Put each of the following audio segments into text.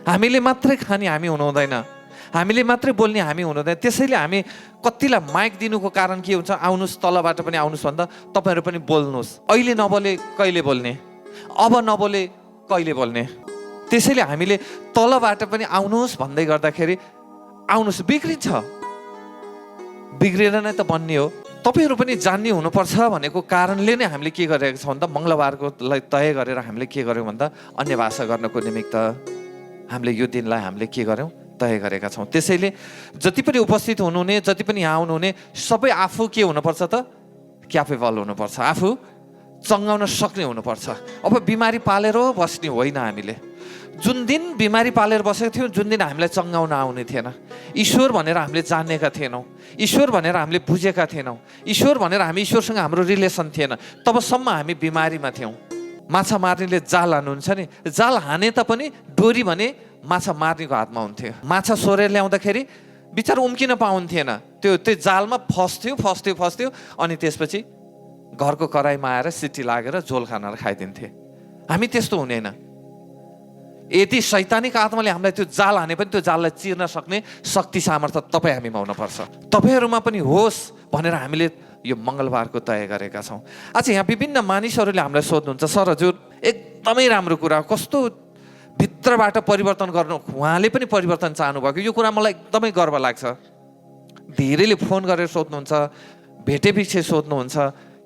हामीले मात्रै खाने हामी हुनु हुँदैन, हामीले मात्रै बोल्ने हामी हुनु हुँदैन। त्यसैले हामी कतिलाई माइक दिनुको कारण के हुन्छ, आउनुहोस् तलबाट पनि आउनुहोस् भन्दा तपाईँहरू पनि बोल्नुहोस्। अहिले नबोले कहिले बोल्ने, अब नबोले कहिले बोल्ने। त्यसैले हामीले तलबाट पनि आउनुहोस् भन्दै गर्दाखेरि आउनुहोस्, बिग्रिन्छ, बिग्रेर नै त बन्ने हो। तपाईँहरू पनि जान्ने हुनुपर्छ भनेको कारणले नै हामीले के गरेको छौँ भन्दा मङ्गलबारकोलाई तय गरेर हामीले के गर्यौँ भन्दा अन्य भाषा गर्नको निमित्त हामीले यो दिनलाई हामीले के गर्यौँ, तय गरेका छौँ। त्यसैले जति पनि उपस्थित हुनुहुने, जति पनि यहाँ आउनुहुने सबै आफू के हुनुपर्छ त, क्यापेबल हुनुपर्छ, आफू चङ्गाउन सक्ने हुनुपर्छ। अब बिमारी पालेर बस्ने होइन। हामीले जुन दिन बिमारी पालेर बसेको थियौँ, जुन दिन हामीलाई चङ्गाउन आउने थिएन, ईश्वर भनेर हामीले जानेका थिएनौँ, ईश्वर भनेर हामीले बुझेका थिएनौँ, ईश्वर भनेर हामी ईश्वरसँग हाम्रो रिलेसन थिएन, तबसम्म हामी बिमारीमा थियौँ। माछा मार्नेले जाल हान्नुहुन्छ नि, जाल हाने त पनि डोरी भने माछा मार्नेको हातमा हुन्थ्यो। माछा सोरेर ल्याउँदाखेरि बिचारा उम्किन पाउँथेन, त्यो जालमा फस्थ्यो अनि त्यसपछि घरको कराईमा आएर सिटी लागेर झोल खानार खाइदिन्थे। हामी त्यस्तो हुँदैन। यदि शैतानिक आत्माले हामीलाई त्यो जाल हाने पनि त्यो जाललाई चिर्न सक्ने शक्ति सामर्थ्य तपाईँ हामीमा हुनुपर्छ, तपाईँहरूमा पनि होस् भनेर हामीले यो मङ्गलबारको तय गरेका छौँ। आज यहाँ विभिन्न मानिसहरूले हामीलाई सोध्नुहुन्छ, सर हजुर एकदमै राम्रो कुरा, कस्तो भित्रबाट परिवर्तन गर्नु, उहाँले पनि परिवर्तन चाहनुभएको, यो कुरा मलाई एकदमै गर्व लाग्छ। धेरैले फोन गरेर सोध्नुहुन्छ, भेटेपछि सोध्नुहुन्छ,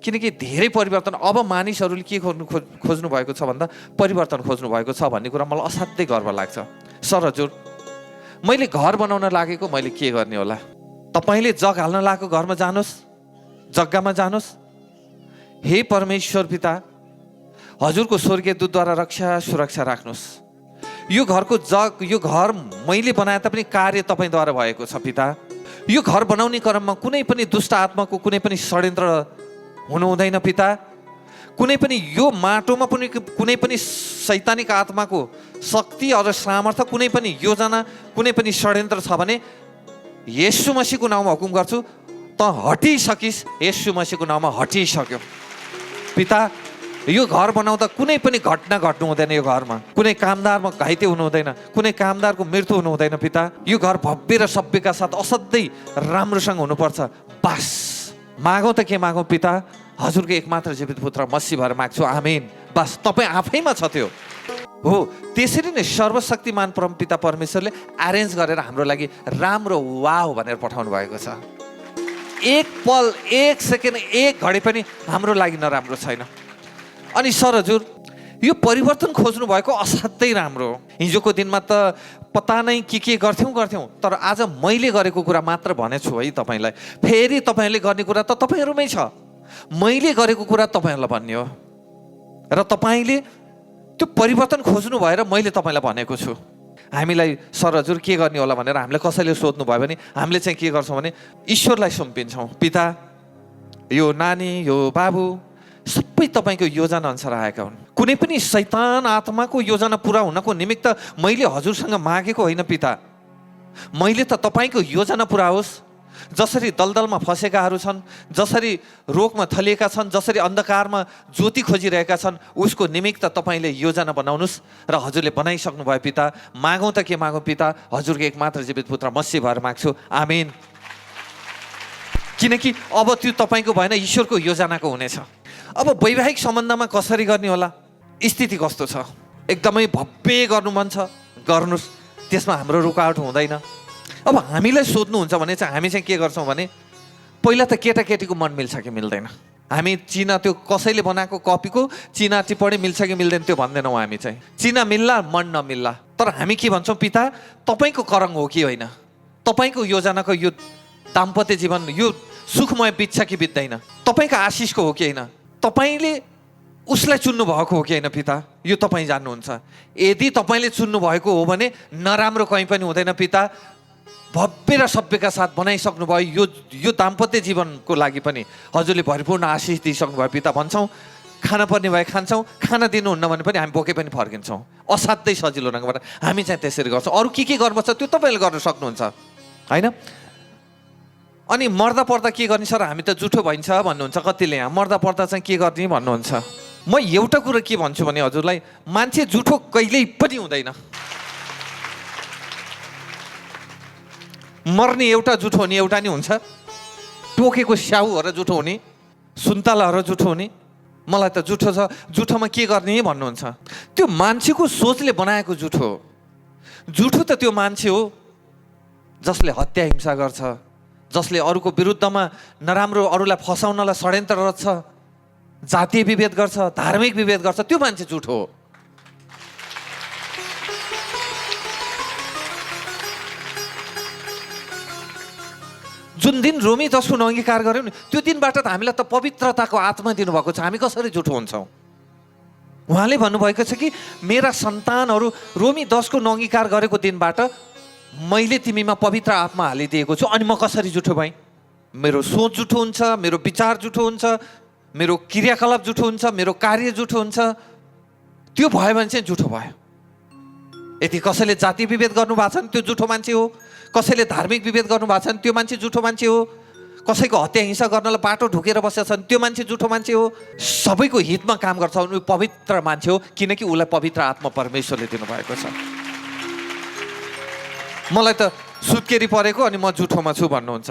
किनकि धेरै परिवर्तन अब मानिसहरूले के खोज्नु भएको छ भन्दा परिवर्तन खोज्नु भएको छ भन्ने कुरा मलाई असाध्यै गर्व लाग्छ। सर हजुर मैले घर बनाउन लागेको, मैले के गर्ने होला? तपाईँले जग हाल्न लागेको घरमा जानुहोस्, जग्गामा जानुहोस्। हे परमेश्वर पिता, हजुरको स्वर्गीय दूतद्वारा रक्षा सुरक्षा राख्नुहोस्। यो घरको जग, यो घर मैले बनाए तापनि कार्य तपाईँद्वारा भएको छ पिता। यो घर बनाउने क्रममा कुनै पनि दुष्ट आत्माको कुनै पनि षड्यन्त्र हुनु हुँदैन पिता। कुनै पनि यो माटोमा पनि कुनै पनि शैतानिक आत्माको शक्ति अर सामर्थ्य, कुनै पनि योजना, कुनै पनि षड्यन्त्र छ भने येशू मसीहको नाउँमा हुकुम गर्छु, त हटिसकिस्। येशू मसीहको नाउँमा हटिसक्यो पिता। यो घर बनाउँदा कुनै पनि घटना घट्नु हुँदैन, यो घरमा कुनै कामदारमा घाइते हुनु हुँदैन, कुनै कामदारको मृत्यु हुनु हुँदैन पिता। यो घर भव्य र सभ्यका साथ असाध्यै राम्रोसँग हुनुपर्छ। बास मागौँ त के मागौँ पिता, हजुरको एकमात्र जीवित पुत्र मसीह भएर माग्छु, आमेन। बस तपाईँ आफैमा छ त्यो हो। त्यसरी नै सर्वशक्तिमान परमपिता परमेश्वरले एरेन्ज गरेर हाम्रो लागि राम्रो वाव भनेर पठाउनु भएको छ। एक पल, एक सेकेन्ड, एक घडी पनि हाम्रो लागि नराम्रो छैन। अनि सर हजुर यो परिवर्तन खोज्नु भएको असाध्यै राम्रो हो। हिजोको दिनमा त पता नै के गर्थ्यौँ, तर आज मैले गरेको कुरा मात्र भनेछु है तपाईँलाई। फेरि तपाईँहरूले गर्ने कुरा त तपाईँहरूमै छ, मैले गरेको कुरा तपाईँहरूलाई भन्ने हो। र तपाईँले त्यो परिवर्तन खोज्नु भएर मैले तपाईँलाई भनेको छु। हामीलाई सर हजुर के गर्ने होला भनेर हामीलाई कसैले सोध्नु भयो भने हामीले चाहिँ के गर्छौँ भने ईश्वरलाई सुम्पिन्छौँ। पिता, यो नानी, यो बाबु सबै तपाईँको योजना अनुसार आएका हुन्। कुनै पनि शैतान आत्माको योजना पुरा हुनको निमित्त मैले हजुरसँग मागेको होइन पिता। मैले त तपाईँको योजना पुरा होस्। जसरी दलदलमा फसेकाहरू छन्, जसरी रोगमा थलिएका छन्, जसरी अन्धकारमा ज्योति खोजिरहेका छन्, उसको निमित्त तपाईँले योजना बनाउनुहोस् र हजुरले बनाइसक्नु भयो पिता। मागौँ त के मागौँ पिता, हजुरको एकमात्र जीवित पुत्र मसीह भएर माग्छु, आमेन। किनकि अब त्यो तपाईँको भएन, ईश्वरको योजनाको हुनेछ। अब वैवाहिक सम्बन्धमा कसरी गर्ने होला, स्थिति कस्तो छ, एकदमै भव्य गर्नु मन छ, गर्नुहोस्, त्यसमा हाम्रो रुकावट हुँदैन। अब हामीलाई सोध्नुहुन्छ भने चाहिँ हामी चाहिँ के गर्छौँ भने पहिला त केटाकेटीको मन मिल्छ कि मिल्दैन, हामी चिना त्यो कसैले बनाएको कपीको चिना टिप्पणी मिल्छ कि मिल्दैन त्यो भन्दैनौँ। हामी चाहिँ चिना मिल्ला मन नमिल्ला, तर हामी के भन्छौँ पिता तपाईँको करङ हो कि होइन, तपाईँको योजनाको यो दाम्पत्य जीवन यो सुखमय बित्छ कि बित्दैन, तपाईँको आशिषको हो कि होइन, तपाईँले उसलाई चुन्नु भएको हो कि होइन पिता, यो तपाईँ जान्नुहुन्छ। यदि तपाईँले चुन्नु भएको हो भने नराम्रो कहीँ पनि हुँदैन पिता। भव्य र सभ्यका साथ बनाइसक्नु भयो यो दाम्पत्य जीवनको लागि पनि हजुरले भरिपूर्ण आशिष दिइसक्नु भयो पिता। भन्छौँ खाना पर्ने भए खान्छौँ, खाना दिनुहुन्न भने पनि हामी बोके पनि फर्किन्छौँ। असाध्यै सजिलो ढङ्गबाट हामी चाहिँ त्यसरी गर्छौँ। अरू के गर्नुपर्छ त्यो तपाईँले गर्न सक्नुहुन्छ होइन। अनि मर्दा पर्दा के गर्ने सर, हामी त जुठो भइन्छ भन्नुहुन्छ कतिले। यहाँ मर्दा पर्दा चाहिँ के गर्ने भन्नुहुन्छ। म एउटा कुरा के भन्छु भने हजुरलाई, मान्छे जुठो कहिल्यै पनि हुँदैन। मर्ने एउटा जुठो हुने एउटा नि हुन्छ, टोकेको स्याउहरू जुठो हुने, सुन्तलाहरू जुठो हुने। मलाई त जुठो छ, जुठोमा के गर्ने भन्नुहुन्छ। त्यो मान्छेको सोचले बनाएको जुठो हो। जुठो त त्यो मान्छे हो जसले हत्या हिंसा गर्छ, जसले अरूको विरुद्धमा नराम्रो, अरूलाई फसाउनलाई षड्यन्त्र रच्छ, जातीय विभेद गर्छ, धार्मिक विभेद गर्छ, त्यो मान्छे जुठो हो। जुन दिन रोमी 10 को अंगीकार गर्यौं नि, त्यो दिनबाट त हामीलाई त पवित्रताको आत्मा दिनुभएको छ। हामी कसरी जुठो हुन्छौँ? उहाँले भन्नुभएको छ कि मेरा सन्तानहरू रोमी 10 को अंगीकार गरेको दिनबाट मैले तिमीमा पवित्र आत्मा हालिदिएको छु। अनि म कसरी जुठो भएँ? मेरो सोच जुठो हुन्छ, मेरो विचार जुठो हुन्छ, मेरो क्रियाकलाप जुठो हुन्छ, मेरो कार्य जुठो हुन्छ। त्यो भयो भने चाहिँ जुठो भयो। यदि कसैले जाति विभेद गर्नुभएको छ भने त्यो जुठो मान्छे हो, कसैले धार्मिक विभेद गर्नुभएको छ भने त्यो मान्छे जुठो मान्छे हो, कसैको हत्या हिंसा गर्नलाई बाटो ढुकेर बसेको छ भने त्यो मान्छे जुठो मान्छे हो। सबैको हितमा काम गर्छ भने ऊ पवित्र मान्छे हो, किनकि उसलाई पवित्र आत्मा परमेश्वरले दिनुभएको छ। मलाई त सुत्केरी परेको अनि म जुठोमा छु भन्नुहुन्छ।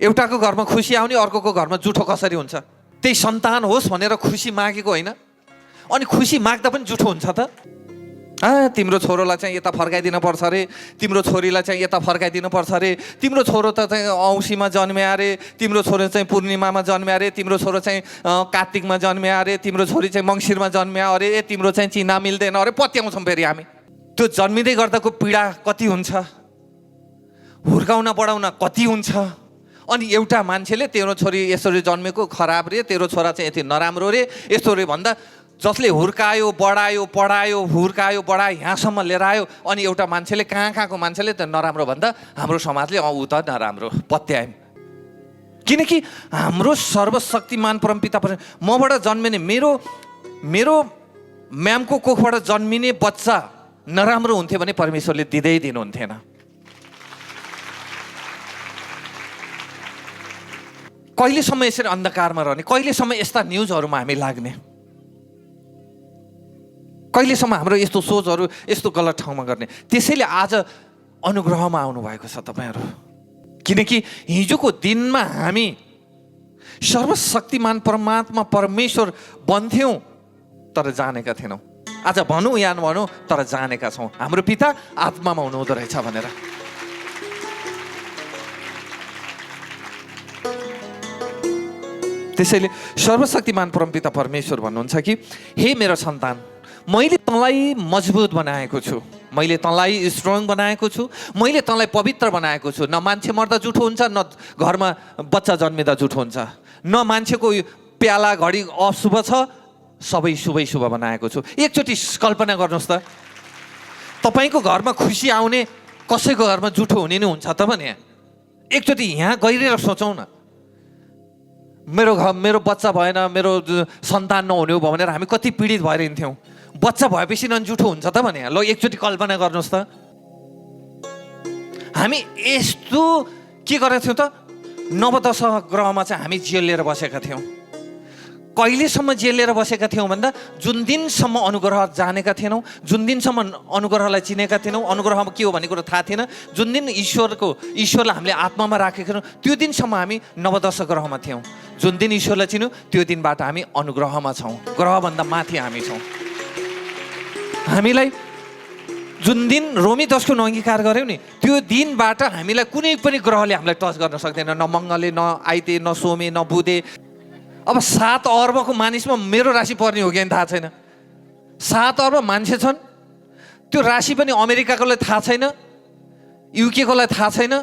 एउटाको घरमा खुसी आउने, अर्कोको घरमा जुठो कसरी हुन्छ? त्यही सन्तान होस् भनेर खुसी मागेको होइन, अनि खुसी माग्दा पनि जुठो हुन्छ त। तिम्रो छोरोलाई चाहिँ यता फर्काइदिनु पर्छ अरे, तिम्रो छोरीलाई चाहिँ यता फर्काइदिनु पर्छ अरे, तिम्रो छोरो त चाहिँ औँसीमा जन्म्या अरे, तिम्रो छोरो चाहिँ पूर्णिमामा जन्म्या अरे, तिम्रो छोरो चाहिँ कार्तिकमा जन्म्या अरे, तिम्रो छोरी चाहिँ मङ्सिरमा जन्म्या अरे, तिम्रो चाहिँ चिना मिल्दैन अरे, पत्याउँछौँ फेरि हामी। त्यो जन्मिँदै गर्दाको पीडा कति हुन्छ, हुर्काउन बढाउन कति हुन्छ। अनि एउटा मान्छेले तेरो छोरी यसरी जन्मेको खराब रे, तेरो छोरा चाहिँ यति नराम्रो रे, यस्तो रे भन्दा जसले हुर्कायो, बढायो, पढायो, हुर्कायो, बढायो, यहाँसम्म लिएर आयो, अनि एउटा मान्छेले कहाँको मान्छेले त नराम्रो भन्दा हाम्रो समाजले ऊ त नराम्रो पत्यायौँ। किनकि हाम्रो सर्वशक्तिमान परमपिता मबाट जन्मिने, मेरो म्यामको कोखबाट जन्मिने बच्चा नराम्रो हुन्थ्यो भने परमेश्वरले दिँदै दिनुहुन्थेन। कहिलेसम्म यसरी अन्धकारमा रहने, कहिलेसम्म यस्ता न्युजहरूमा हामी लाग्ने, कहिलेसम्म हाम्रो यस्तो सोचहरू यस्तो गलत ठाउँमा गर्ने? त्यसैले आज अनुग्रहमा आउनुभएको छ तपाईँहरू, किनकि हिजोको दिनमा हामी सर्वशक्तिमान परमात्मा परमेश्वर भन्थ्यौँ तर जानेका थिएनौँ। आज भनौँ या नभनौँ तर जानेका छौँ हाम्रो पिता आत्मामा हुनुहुँदो रहेछ भनेर। त्यसैले सर्वशक्तिमान परमपिता परमेश्वर भन्नुहुन्छ कि हे मेरो सन्तान, मैले तँलाई मजबुत बनाएको छु, मैले तँलाई स्ट्रङ बनाएको छु, मैले तँलाई पवित्र बनाएको छु। न मान्छे मर्दा जुठो हुन्छ, न घरमा बच्चा जन्मिँदा जुठो हुन्छ, न मान्छेको प्याला घडी अशुभ छ, सबै शुभै शुभ बनाएको छु। एकचोटि कल्पना गर्नुहोस् त, तपाईँको घरमा खुसी आउने, कसैको घरमा जुठो हुने नै हुन्छ त भने? एकचोटि यहाँ गइरहेर सोचौँ न, मेरो बच्चा भएन, मेरो सन्तान नहुने हो भनेर हामी कति पीडित भएर हिँड्थ्यौँ। बच्चा भएपछि नजुठो हुन्छ त भने? ल एकचोटि कल्पना गर्नुहोस् त, हामी यस्तो के गरेका थियौँ त? नवदश ग्रहमा चाहिँ हामी जेल लिएर बसेका थियौँ। कहिलेसम्म जेल लिएर बसेका थियौँ भन्दा जुन दिनसम्म अनुग्रह जानेका थिएनौँ, जुन दिनसम्म अनुग्रहलाई चिनेका थिएनौँ, अनुग्रह के हो भन्ने कुरो थाहा थिएन, जुन दिन ईश्वरलाई हामीले आत्मामा राखेका थियौँ, त्यो दिनसम्म हामी नवदश ग्रहमा थियौँ। जुन दिन ईश्वरलाई चिन्यौँ त्यो दिनबाट हामी अनुग्रहमा छौँ, ग्रहभन्दा माथि हामी छौँ। हामीलाई जुन दिन रोमी 10 को अंगीकार गर्यौँ नि, त्यो दिनबाट हामीलाई कुनै पनि ग्रहले हामीलाई टच गर्न सक्दैन, न मङ्गलले, न आइते, न सोमे, न बुधे। अब 7 अर्बको मानिसमा मेरो राशि पर्ने हो कि थाहा छैन। 7 अर्ब मान्छे छन्, त्यो राशि पनि अमेरिकाकोलाई थाहा छैन, युकेकोलाई थाहा छैन,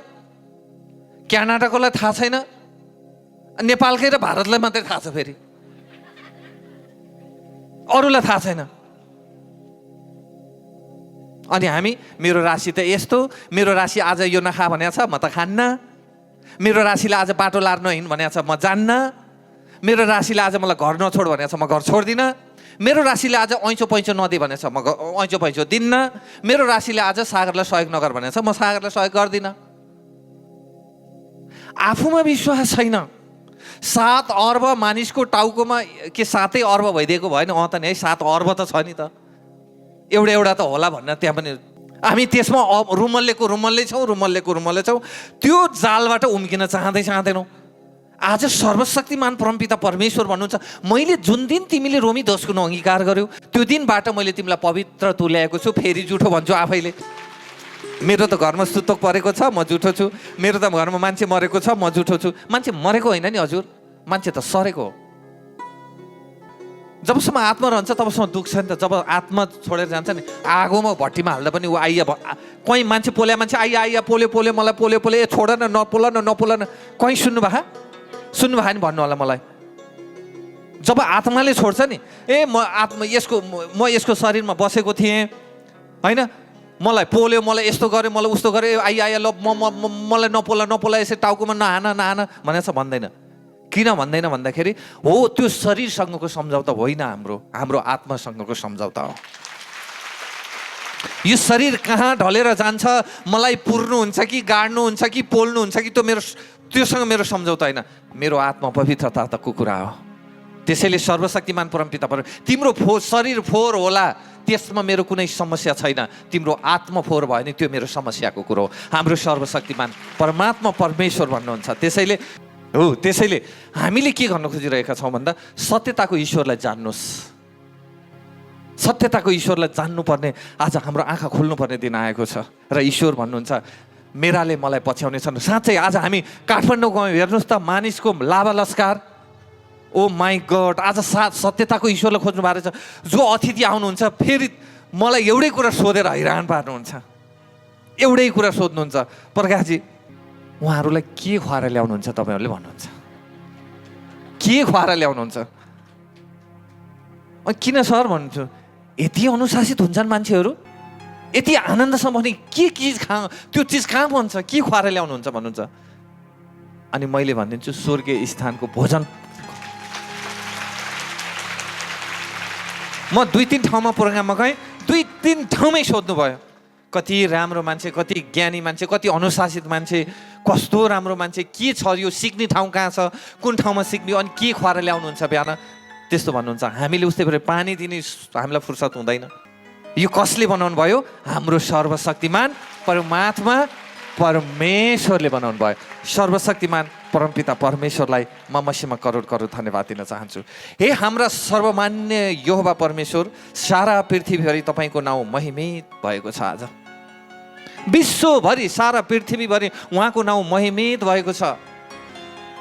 क्यानाडाकोलाई थाहा छैन, नेपालकै र भारतलाई मात्रै थाहा छ, फेरि अरूलाई थाहा छैन। अनि हामी, मेरो राशि त यस्तो, मेरो राशि आज यो नखा भनेको छ, म त खान्न, मेरो राशिले आज बाटो लार नहिँड भनेको छ, म जान्न, मेरो राशिले आज मलाई घर नछोड भनेको छ, म घर छोड्दिनँ, मेरो राशिले आज ऐँचो पैँचो नदे भनेको छ, म ऐँचो पैँचो दिन्न, मेरो राशिले आज सागरलाई सहयोग नगर भनेको छ, म सागरलाई सहयोग गर्दिनँ। आफूमा विश्वास छैन। 7 अर्ब मानिसको टाउकोमा के 7 अर्ब भइदिएको भएन? त नि है, 7 अर्ब त छ नि त, एउटा त होला भन्न त्यहाँ पनि हामी त्यसमा रुमल्ले छौँ। त्यो जालबाट उम्किन चाहँदैनौँ। आज सर्वशक्तिमान परमपिता परमेश्वर भन्नुहुन्छ, मैले जुन दिन तिमीले रोमी 10 अङ्गीकार गर्यौ त्यो दिनबाट मैले तिमीलाई पवित्र तुल्याएको छु। फेरि जुठो भन्छु आफैले। मेरो त घरमा सुतक परेको छ, म जुठो छु। मेरो त घरमा मान्छे मरेको छ, म जुठो छु। मान्छे मरेको होइन नि हजुर, मान्छे त सरेको हो। जबसम्म आत्मा रहन्छ तबसम्म दुख्छ नि त। जब आत्मा छोडेर जान्छ नि, आगोमा भट्टीमा हाल्दा पनि ऊ आइया, कहीँ मान्छे पोल्या मान्छे आइया पोल्यो मलाई पोल्यो ए छोड न, नपोल न। कहीँ सुन्नुभयो नि भन्नु होला मलाई। जब आत्माले छोड्छ नि, म यसको शरीरमा बसेको थिएँ होइन, मलाई पोल्यो, मलाई यस्तो गर्यो, मलाई उस्तो गर्यो, आइया ल मलाई नपोला यसरी टाउकोमा नहान भनेर भन्दैन। किन भन्दैन भन्दाखेरि हो त्यो शरीरसँगको सम्झौता होइन, हाम्रो आत्मासँगको सम्झौता हो। यो शरीर कहाँ ढलेर जान्छ, मलाई पुर्नुहुन्छ कि गाड्नुहुन्छ कि पोल्नुहुन्छ कि त्योसँग मेरो सम्झौता होइन। मेरो आत्मा पवित्रता त कुरा हो। त्यसैले सर्वशक्तिमान परमपिता तिम्रो शरीर फोहोर होला, त्यसमा मेरो कुनै समस्या छैन। तिम्रो आत्मा फोहोर भयो भने त्यो मेरो समस्याको कुरो हो। हाम्रो सर्वशक्तिमान परमात्मा परमेश्वर भन्नुहुन्छ। त्यसैले हामीले के गर्न खोजिरहेका छौँ भन्दा सत्यताको ईश्वरलाई जान्नुहोस्। सत्यताको ईश्वरलाई जान्नुपर्ने आज हाम्रो आँखा खोल्नुपर्ने दिन आएको छ। र ईश्वर भन्नुहुन्छ, मेराले मलाई पछ्याउने छन्। साँच्चै आज हामी काठमाडौँ गयौँ, हेर्नुहोस् त मानिसको लावालस्कार। ओ माई गड, आज सत्यताको ईश्वरलाई खोज्नु भएको छ। जो अतिथि आउनुहुन्छ फेरि मलाई एउटै कुरा सोधेर हैरान पार्नुहुन्छ। एउटै कुरा सोध्नुहुन्छ, प्रकाशजी उहाँहरूलाई के खुवाएर ल्याउनुहुन्छ तपाईँहरूले भन्नुहुन्छ। के खुवाएर ल्याउनुहुन्छ? किन सर भन्छु, यति अनुशासित हुन्छन् मान्छेहरू, यति आनन्दसँग भने के चिज त्यो चिज कहाँ बन्छ, के खुवाएर ल्याउनुहुन्छ भन्नुहुन्छ। अनि मैले भनिदिन्छु स्वर्गीय स्थानको भोजन। म 2-3 ठाउँमा प्रोग्राममा गएँ, 2-3 ठाउँमै सोध्नु भयो, कति राम्रो मान्छे, कति ज्ञानी मान्छे, कति अनुशासित मान्छे, कस्तो राम्रो मान्छे, के छ यो सिक्ने ठाउँ कहाँ छ, कुन ठाउँमा सिक्ने, अनि के खुवाएर ल्याउनुहुन्छ बिहान, त्यस्तो भन्नुहुन्छ। हामीले उस्तै गरी पानी दिने हामीलाई फुर्सद हुँदैन। यो कसले बनाउनु भयो? हाम्रो सर्वशक्तिमान परमात्मा परमेश्वरले बनाउनु भयो। सर्वशक्तिमान परमपिता परमेश्वरलाई म मसीमा करोड धन्यवाद दिन चाहन्छु। हे हाम्रा सर्वमान्य यहोवा परमेश्वर, सारा पृथ्वीभरि तपाईँको नाउँ महिमित भएको छ। आज विश्वभरि सारा पृथ्वीभरि उहाँको नाउँ महिमित भएको छ।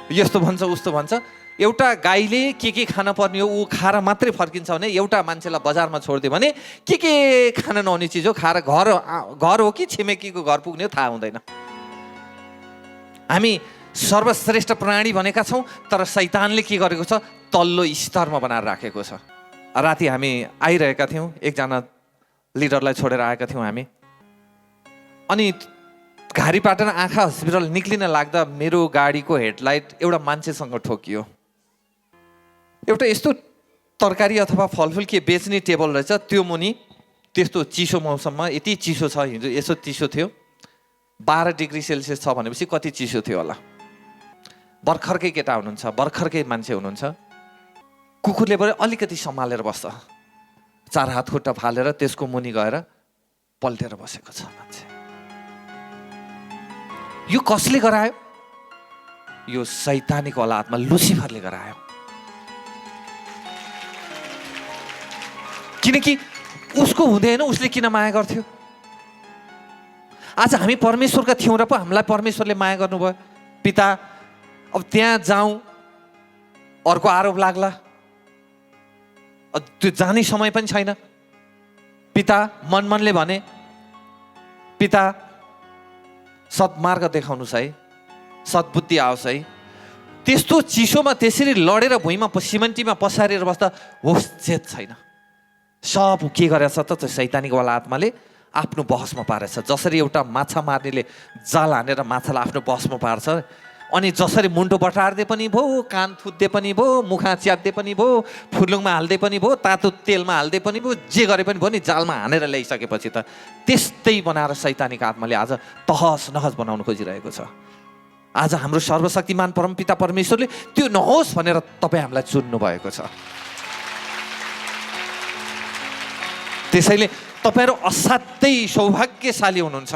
यस्तो भन्छ उस्तो भन्छ, एउटा गाईले के खान पर्ने हो ऊ खाएर मात्रै फर्किन्छ भने, एउटा मान्छेलाई बजारमा छोडिदियो भने के खान नहुने चिज हो खाएर घर हो कि छिमेकीको घर पुग्ने हो थाहा हुँदैन। हामी सर्वश्रेष्ठ प्राणी भनेका छौँ, तर शैतानले के गरेको छ, तल्लो स्तरमा बनाएर राखेको छ। राति हामी आइरहेका थियौँ, एकजना लिडरलाई छोडेर आएका थियौँ हामी। अनि घारीपाटन आँखा हस्पिटल निक्लिन लाग्दा मेरो गाडीको हेडलाइट एउटा मान्छेसँग ठोकियो। एउटा यस्तो तरकारी अथवा फलफुल के बेच्ने टेबल रहेछ, त्यो मुनि त्यस्तो चिसो मौसममा यति चिसो छ, हिजो यसो चिसो थियो, 12 डिग्री सेल्सियस छ भनेपछि कति चिसो थियो होला। भर्खरकै केटा हुनुहुन्छ, भर्खरकै मान्छे हुनुहुन्छ, कुकुरले पनि अलिकति सम्हालेर बस्छ, 4 हात खुट्टा फालेर त्यसको मुनि गएर पल्टेर बसेको छ मान्छे। यो कसले गरायो? यो शैतानिक औलादमा लुसिफरले गरायो। किनकि उसको हुँदैन, उसले किन माया गर्थ्यो? आज हामी परमेश्वरका थियौँ र पो हामीलाई परमेश्वरले माया गर्नुभयो। पिता, अब त्यहाँ जाउँ अर्को आरोप लाग्ला, त्यो जाने समय पनि छैन। पिता मनले भने, पिता सद्मार्ग देखाउनुहोस् है, सद्बुद्धि आओस् है। त्यस्तो चिसोमा त्यसरी लडेर भुइँमा सिमेन्टीमा पसारेर बस्दा होस् चेत छैन। सब के गरेछ त शैतानिकवाला आत्माले आफ्नो बहसमा पारेछ। जसरी एउटा माछा मार्नेले जाल हानेर माछालाई आफ्नो बहसमा पार्छ, अनि जसरी मुन्टो बटार्दै पनि भयो, कान थुत्दै पनि भयो, मुखा च्यात्दै पनि भयो, फुर्लुङमा हाल्दै पनि भयो, तातो तेलमा हाल्दै पनि भयो, जे गरे पनि भयो नि, जालमा हानेर ल्याइसकेपछि त त्यस्तै बनाएर शैतानिक आत्माले आज तहस नहस बनाउन खोजिरहेको छ। आज हाम्रो सर्वशक्तिमान परमपिता परमेश्वरले त्यो नहोस् भनेर तपाईँ हामीलाई चुन्नु भएको छ। त्यसैले तपाईँहरू असाध्यै सौभाग्यशाली हुनुहुन्छ।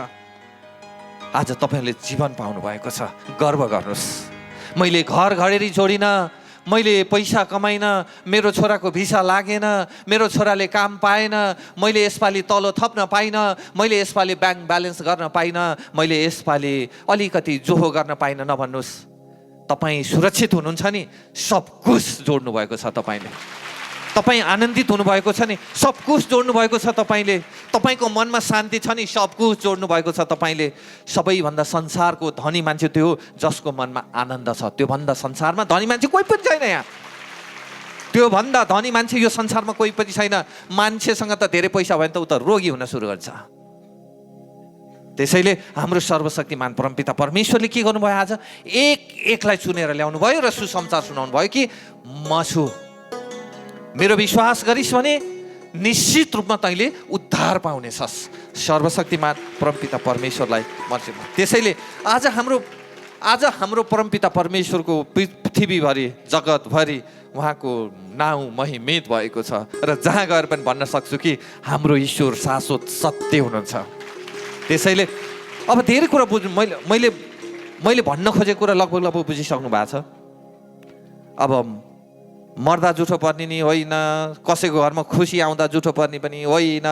आज तपाईँहरूले जीवन पाउनु भएको छ, गर्व गर्नुहोस्। मैले घर घडेरी जोडिनँ, मैले पैसा कमाइन, मेरो छोराको भिसा लागेन, मेरो छोराले काम पाएन, मैले यसपालि तलो थप्न पाइनँ, मैले यसपालि ब्याङ्क ब्यालेन्स गर्न पाइनँ, मैले यसपालि अलिकति जोहो गर्न पाइनँ नभन्नुहोस्। तपाईँ सुरक्षित हुनुहुन्छ नि, सब कुछ जोड्नु भएको छ तपाईँले। तपाईँ आनन्दित हुनुभएको छ नि, सब कुछ जोड्नु भएको छ तपाईँले। तपाईँको मनमा शान्ति छ नि, सब कुछ जोड्नु भएको छ तपाईँले। सबैभन्दा संसारको धनी मान्छे त्यो हो जसको मनमा आनन्द छ। त्योभन्दा संसारमा धनी मान्छे कोही पनि छैन यहाँ। त्योभन्दा धनी मान्छे यो संसारमा कोही पनि छैन। मान्छेसँग त धेरै पैसा भयो भने त ऊ त रोगी हुन सुरु गर्छ। त्यसैले हाम्रो सर्वशक्तिमान परमपिता परमेश्वरले के गर्नुभयो, आज एकलाई चुनेर ल्याउनु भयो र सुसमाचार सुनाउनु भयो कि म छु, मेरो विश्वास गरिस् भने निश्चित रूपमा तैँले उद्धार पाउनेछस्। सर्वशक्तिमान परमपिता परमेश्वरलाई मर्छु। त्यसैले आज हाम्रो परमपिता परमेश्वरको पृथ्वीभरि जगतभरि उहाँको नाउँ महिमित भएको छ र जहाँ गएर पनि भन्न सक्छु कि हाम्रो ईश्वर शाश्वत सत्य हुनुहुन्छ। त्यसैले अब धेरै कुरा मैले भन्न खोजेको कुरा लगभग बुझिसक्नु भएको छ। अब मर्दा जुठो पर्ने नि होइन, कसैको घरमा खुसी आउँदा जुठो पर्ने पनि होइन,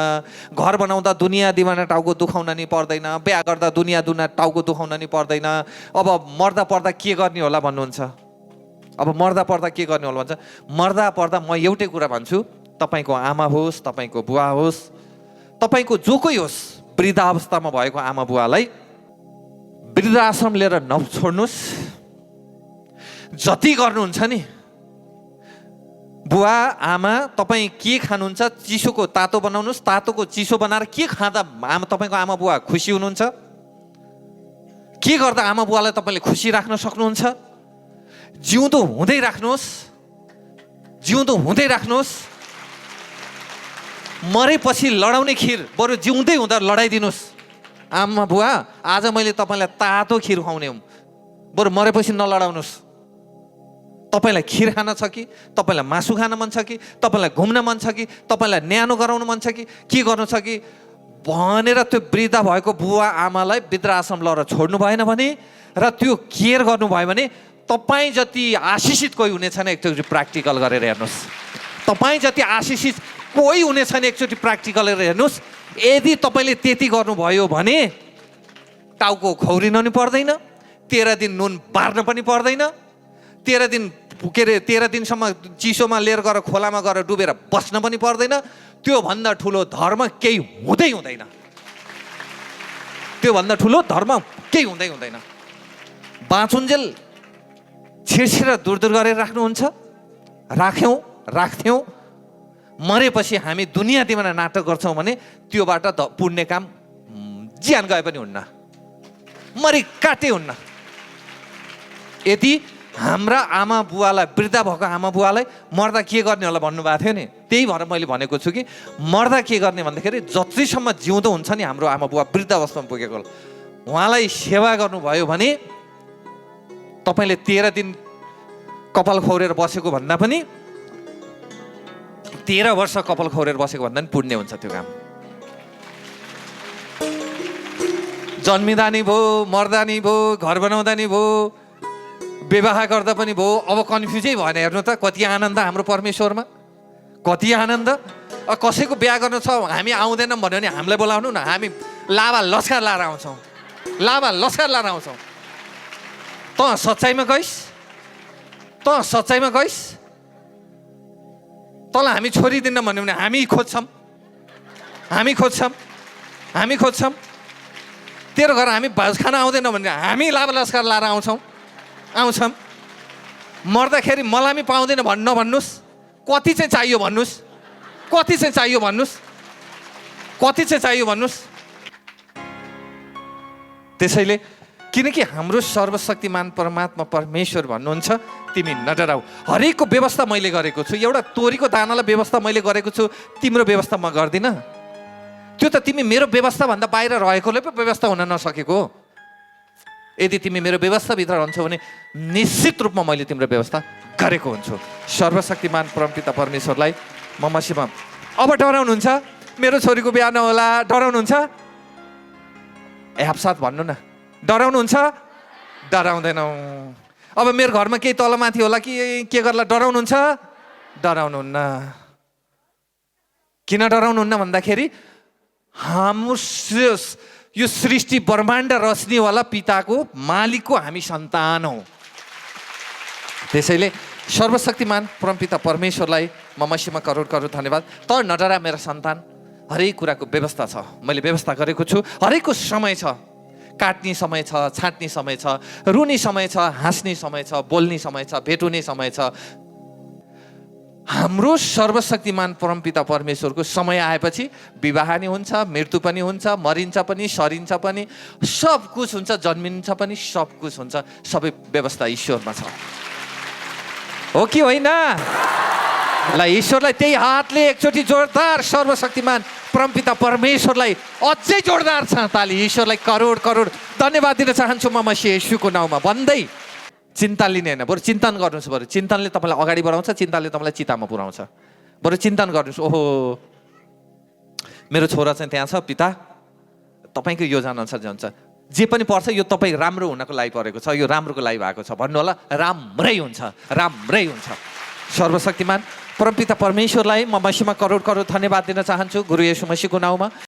घर बनाउँदा दुनियाँ दिवाना टाउको दुखाउन नि पर्दैन, बिहा गर्दा दुनियाँ टाउको दुखाउन नि पर्दैन। अब मर्दा पर्दा के गर्ने होला भन्नुहुन्छ? अब मर्दा पर्दा के गर्ने होला भन्छ? मर्दा पर्दा म एउटै कुरा भन्छु, तपाईँको आमा होस्, तपाईँको बुवा होस्, तपाईँको जो कोही होस्, वृद्धावस्थामा भएको आमा बुवालाई वृद्धाश्रम लिएर नछोड्नुहोस्। जति गर्नुहुन्छ नि, बुवा आमा तपाईँ के खानुहुन्छ चिसोको तातो बनाउनुहोस्, तातोको चिसो बनाएर के खाँदा तपाईँको आमा बुवा खुसी हुनुहुन्छ, के गर्दा आमा बुवालाई तपाईँले खुसी राख्न सक्नुहुन्छ। जिउँदो हुँदै राख्नुहोस्, जिउँदो हुँदै राख्नुहोस्। मरेपछि लडाउने खिर बरु जिउँदै हुँदा लडाइदिनुहोस्। आमा बुवा आज मैले तपाईँलाई तातो खिर खुवाउने हुँ, बरु मरेपछि नलडाउनुहोस्। तपाईँलाई खिर खान छ कि, तपाईँलाई मासु खान मन छ कि, तपाईँलाई घुम्न मन छ कि, तपाईँलाई न्यानो गराउनु मन छ कि, के गर्नु छ कि भनेर त्यो वृद्ध भएको बुवा आमालाई वृद्धाश्रम लगेर छोड्नु भएन भने र त्यो केयर गर्नुभयो भने तपाईँ जति आशिषित कोही हुने छैन। एकचोटि प्र्याक्टिकल गरेर हेर्नुहोस्, तपाईँ जति आशिषित कोही हुने छैन। एकचोटि प्र्याक्टिकल गरेर हेर्नुहोस्। यदि तपाईँले त्यति गर्नुभयो भने टाउको खौरिन पनि पर्दैन, 13 दिन नुन बार्न पनि पर्दैन, 13 दिनसम्म चिसोमा लिएर गएर खोलामा गएर डुबेर बस्न पनि पर्दैन। त्योभन्दा ठुलो धर्म केही हुँदैन। त्योभन्दा ठुलो धर्म केही हुँदैन। बाँचुन्जेल छिरछिर दूर गरेर राख्नुहुन्छ, राख्थ्यौँ। मरेपछि हामी दुनियाँ दिमाना नाटक गर्छौँ भने त्योबाट पुण्य काम ज्यान गए पनि हुन्न, मरि काटे हुन्न। यदि हाम्रा आमा बुवालाई, वृद्ध भएको आमा बुवालाई मर्दा के गर्ने होला भन्नुभएको थियो नि, त्यही भएर मैले भनेको छु कि मर्दा के गर्ने भन्दाखेरि जतिसम्म जिउँदो हुन्छ नि हाम्रो आमा बुवा वृद्ध अवस्थामा पुगेको, उहाँलाई सेवा गर्नुभयो भने तपाईँले 13 दिन कपाल खौरेर बसेको भन्दा पनि 13 वर्ष कपाल खौरेर बसेको भन्दा पनि पुण्य हुन्छ त्यो काम। जन्मिँदा नि भयो, मर्दा नि भयो, घर बनाउँदा नि भयो, विवाह गर्दा पनि भयो। अब कन्फ्युजै भएन। हेर्नु त कति आनन्द हाम्रो परमेश्वरमा, कति आनन्द। कसैको बिहा गर्नु छ हामी आउँदैनौँ भन्यो भने हामीलाई बोलाउनु न, हामी लाभा लस्कार लाएर आउँछौँ, लाभा लस्कार लाएर आउँछौँ। त सच्चाइमा गइस्, तँलाई हामी छोडिदिन्न भन्यो भने हामी खोज्छौँ। तेरो घर हामी भाज खान आउँदैन भने हामी लाभा लस्कार लाएर आउँछौँ। मर्दाखेरि मलामी पाउँदैन नभन्नुहोस्। कति चाहिँ चाहियो भन्नुहोस्। त्यसैले किनकि हाम्रो सर्वशक्तिमान परमात्मा परमेश्वर भन्नुहुन्छ तिमी नडराऊ। हरेकको व्यवस्था मैले गरेको छु। एउटा तोरीको दानालाई व्यवस्था मैले गरेको छु, तिम्रो व्यवस्था म गर्दिनँ। त्यो त तिमी मेरो व्यवस्थाभन्दा बाहिर रहेकोले पो व्यवस्था हुन नसकेको। यदि तिमी मेरो व्यवस्थाभित्र रहन्छौ भने निश्चित रूपमा मैले तिम्रो व्यवस्था गरेको हुन्छु। सर्वशक्तिमान परमपिता परमेश्वरलाई म मसीमा अब डराउनुहुन्छ मेरो छोरीको बिहा नहोला, डराउनुहुन्छ? ए हप्सात भन्नु न, डराउनुहुन्छ? डराउँदैनौँ। अब मेरो घरमा केही तलमाथि होला कि के गर्ला, डराउनुहुन्छ? डराउनुहुन्न। किन डराउनुहुन्न भन्दाखेरि हाम्रो यो सृष्टि ब्रह्माण्ड रच्नेवाला पिताको मालिकको हामी सन्तान हौ। त्यसैले सर्वशक्तिमान परमपिता परमेश्वरलाई म मसीमा करोड करोड धन्यवाद। त नडरा मेरा सन्तान, हरेक कुराको व्यवस्था छ, मैले व्यवस्था गरेको छु। हरेकको समय छ, काट्ने समय छ, छाट्ने समय छ, रुने समय छ, हाँस्ने समय छ, बोल्ने समय छ, भेटुने समय छ। हाम्रो सर्वशक्तिमान परमपिता परमेश्वरको समय आएपछि विवाह नि हुन्छ, मृत्यु पनि हुन्छ, मरिन्छ पनि, सरिन्छ पनि, सब कुछ हुन्छ, जन्मिन्छ पनि, सब कुछ हुन्छ। सबै व्यवस्था ईश्वरमा छ, हो कि होइन? ल ईश्वरलाई त्यही हातले एकचोटि जोरदार सर्वशक्तिमान परमपिता परमेश्वरलाई अझै जोरदार छ ताली ईश्वरलाई करोड करोड धन्यवाद दिन चाहन्छु म मसीह येशूको नाउँमा भन्दै। चिन्ता लिने होइन, बरु चिन्तन गर्नुहोस्। बरु चिन्तनले तपाईँलाई अगाडि बढाउँछ, चिन्ताले तपाईँलाई चितामा पुऱ्याउँछ। बरु चिन्तन गर्नुहोस्, ओहो मेरो छोरा चाहिँ त्यहाँ छ, पिता तपाईँको योजना अनुसार जान्छ, जे पनि पर्छ यो तपाईँ राम्रो हुनको लागि परेको छ, यो राम्रोको लागि भएको छ भन्नु होला, राम्रै हुन्छ, राम्रै हुन्छ। सर्वशक्तिमान परमपिता परमेश्वरलाई म मसीहमा करोड करोड धन्यवाद दिन चाहन्छु गुरु येशू मसीहको नाउँमा।